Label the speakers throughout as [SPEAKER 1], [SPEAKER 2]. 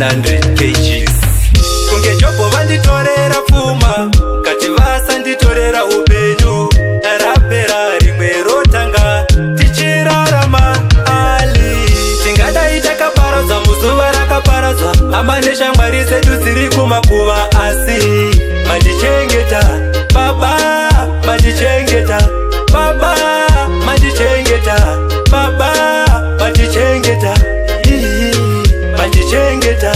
[SPEAKER 1] 100 kgs. Kunge jopo vanditorera pfuma, kati vasa nditorera upenyu. Rapera rimwe rotanga tichirarama ali. Tingadai takaparadzwa muzuva rakaparadzwa, hama neshamwari dzedu dziri kumakuva, asi mandichengeta baba, mandichengeta baba, mandichengeta baba, mandichengeta mandichengeta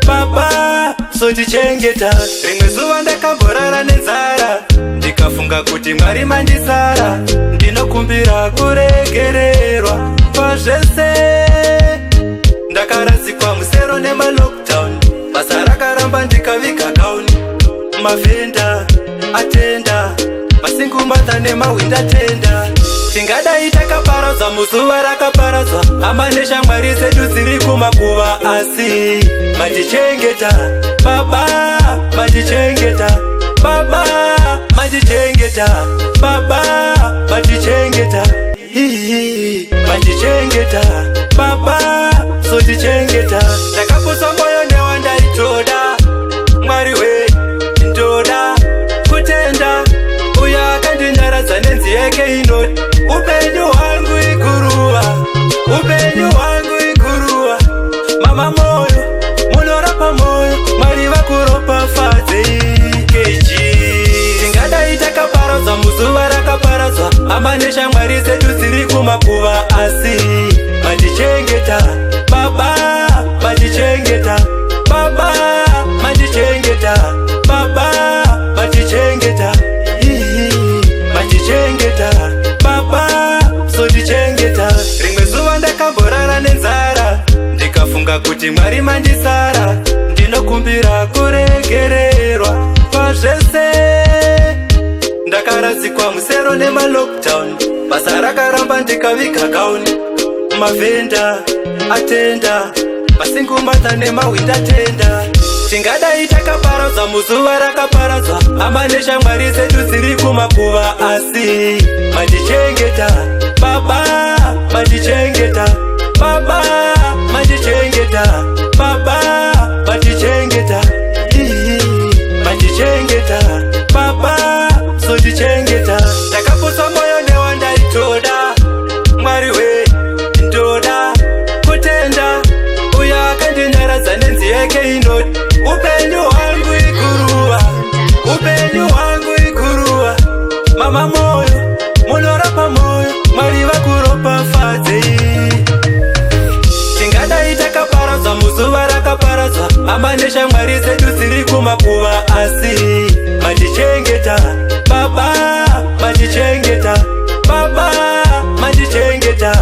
[SPEAKER 1] baba, so ndichengeta. Rimwe zuva ndakamborara nenzara, ndikafunga kuti Mwari mandisara. Ndinokumbira kuregererwa pazvese. Ndakaradzikwa musero nemalockdown, basa rakaramba ndikaviga gauni. Mavhenda atenda, masingumata nemahwinda tenda. Tingadai takaparadzwa muzuva rakaparadzwa, hama neshamwari dzedu dziri kumakuva, asi mandichengeta baba, mandichengeta baba, mandichengeta baba, mandichengeta mandichengeta baba, so ndichengeta. Ndakaputswa moyo newandaitoda, Mwari we ndoda kutenda. Uya akandinyaradza nenzi yake inoti, upenyu hwangu iguruva, upenyu hwangu iguruva. Mama moyo, munorapa moyo, Mwari vakuropafadzei kg. Tingadai takaparadzwa muzuva rakaparadzwa, hama neshamwari dzedu dziri kumakuva, asi mandichengeta baba, mandichengeta baba, mandichengeta baba, mandichengeta mandichengeta baba, so ndichengeta. Rimwe zuva ndakamborara nenzara, ndikafunga kuti Mwari mandisara. Ndinokumbira kuregererwa pazvese. Ndakaradzikwa musero nemalockdown, basa rakaramba ndikaviga gauni. Mavhenda atenda, masingumata nemahwinda tenda. Tingadai takaparadzwa muzuva rakaparadzwa, hama neshamwari dzedu dziri kumakuva, asi mandichengeta baba, mandichengeta baba, mandichengeta baba, mandichengeta mandichengeta baba, so ndichengeta. Ndakaputswa moyo newandaitoda, Mwari we ndoda kutenda. Uya akandinyaradza nenzi yake inoti, upenyu hwangu iguruva, upenyu hwangu iguruva. Mama moyo, munorapa moyo, Mwari vakuropafadzei. Tingadai takaparadzwa muzuva rakaparadzwa, hama neshamwari dzedu dziri kumakuva, asi mandichengeta baba, mandichengeta baba, mandichengeta